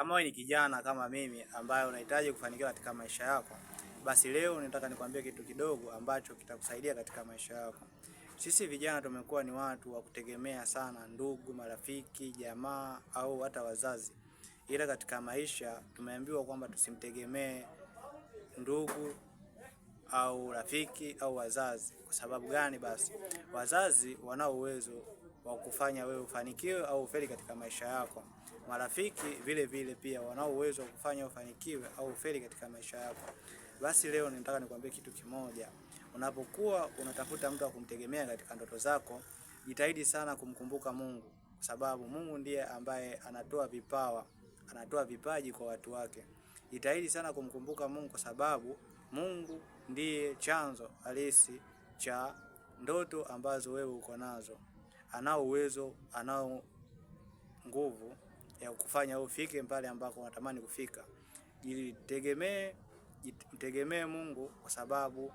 Kama wewe ni kijana kama mimi ambaye unahitaji kufanikiwa katika maisha yako, basi leo nataka nikwambie kitu kidogo ambacho kitakusaidia katika maisha yako. Sisi vijana tumekuwa ni watu wa kutegemea sana ndugu, marafiki, jamaa au hata wazazi. Ila katika maisha tumeambiwa kwamba tusimtegemee ndugu au rafiki au wazazi. Kwa sababu gani basi? Wazazi wanao uwezo wa kufanya wewe ufanikiwe au ufeli katika maisha yako. Marafiki vile vile pia wanao uwezo wa kufanya ufanikiwe au ufeli katika maisha yako. Basi leo nataka nikwambie kitu kimoja. Unapokuwa unatafuta mtu wa kumtegemea katika ndoto zako, jitahidi sana kumkumbuka Mungu, kwa sababu Mungu ndiye ambaye anatoa vipawa, anatoa vipaji kwa watu wake. Jitahidi sana kumkumbuka Mungu kwa sababu Mungu ndiye chanzo halisi cha ndoto ambazo wewe uko nazo. Anao uwezo, anao nguvu ya kufanya ufike pale ambako unatamani kufika. Jitegemee Mungu kwa sababu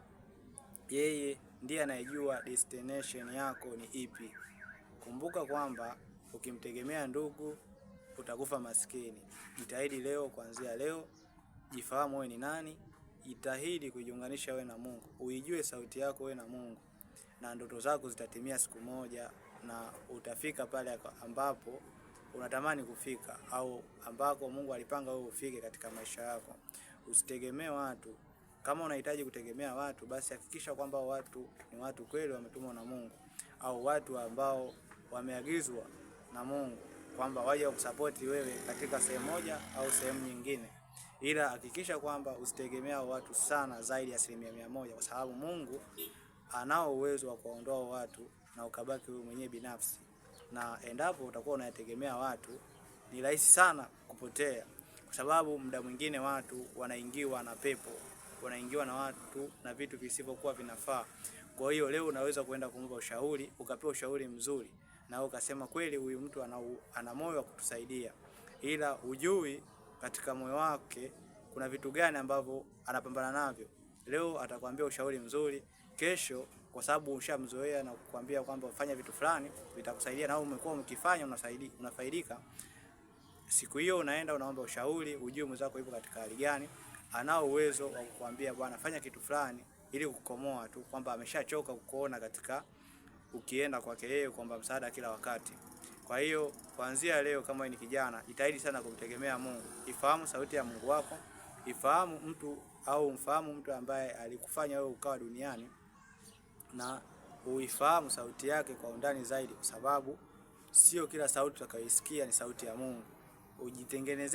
yeye ndiye anayejua destination yako ni ipi. Kumbuka kwamba ukimtegemea ndugu utakufa maskini. Jitahidi leo, kuanzia leo, jifahamu wewe ni nani. Jitahidi kujiunganisha wewe na Mungu. Uijue sauti yako wewe na Mungu. Na ndoto zako zitatimia siku moja na utafika pale ambapo unatamani kufika au ambako Mungu alipanga wewe ufike katika maisha yako. Usitegemee watu. Kama unahitaji kutegemea watu, basi hakikisha kwamba watu ni watu kweli wametumwa na Mungu, au watu ambao wameagizwa na Mungu kwamba waje kukusupport wewe katika sehemu moja au sehemu nyingine. Ila hakikisha kwamba usitegemea watu sana zaidi ya 100%, kwa sababu Mungu anao uwezo wa kuondoa watu na ukabaki wewe mwenyewe binafsi. Na endapo utakuwa unategemea watu, ni rahisi sana kupotea, kwa sababu muda mwingine watu wanaingiwa na pepo, wanaingiwa na watu na vitu visivyokuwa vinafaa. Kwa hiyo leo unaweza kwenda kumpa ushauri, ukapewa ushauri mzuri, na ukasema kweli huyu mtu ana moyo wa kutusaidia, ila hujui katika moyo wake kuna vitu gani ambavyo anapambana navyo. Leo atakwambia ushauri mzuri, kesho kwa sababu ushamzoea na kukwambia kwamba ufanye vitu fulani vitakusaidia na umekuwa ukifanya unafaidika, siku hiyo unaenda unaomba ushauri, ujue mwenzako yupo katika hali gani, anao uwezo wa kukuambia bwana fanya kitu fulani, ili kukomoa tu kwamba ameshachoka kukuona katika ukienda kwake yeye kwamba msaada kila wakati. Kwa hiyo kuanzia leo, kama ni kijana, jitahidi sana kumtegemea Mungu. Ifahamu sauti ya Mungu wako, ifahamu mtu ambaye alikufanya wewe ukawa duniani, na uifahamu sauti yake kwa undani zaidi, kwa sababu sio kila sauti utakayoisikia ni sauti ya Mungu. Ujitengenezee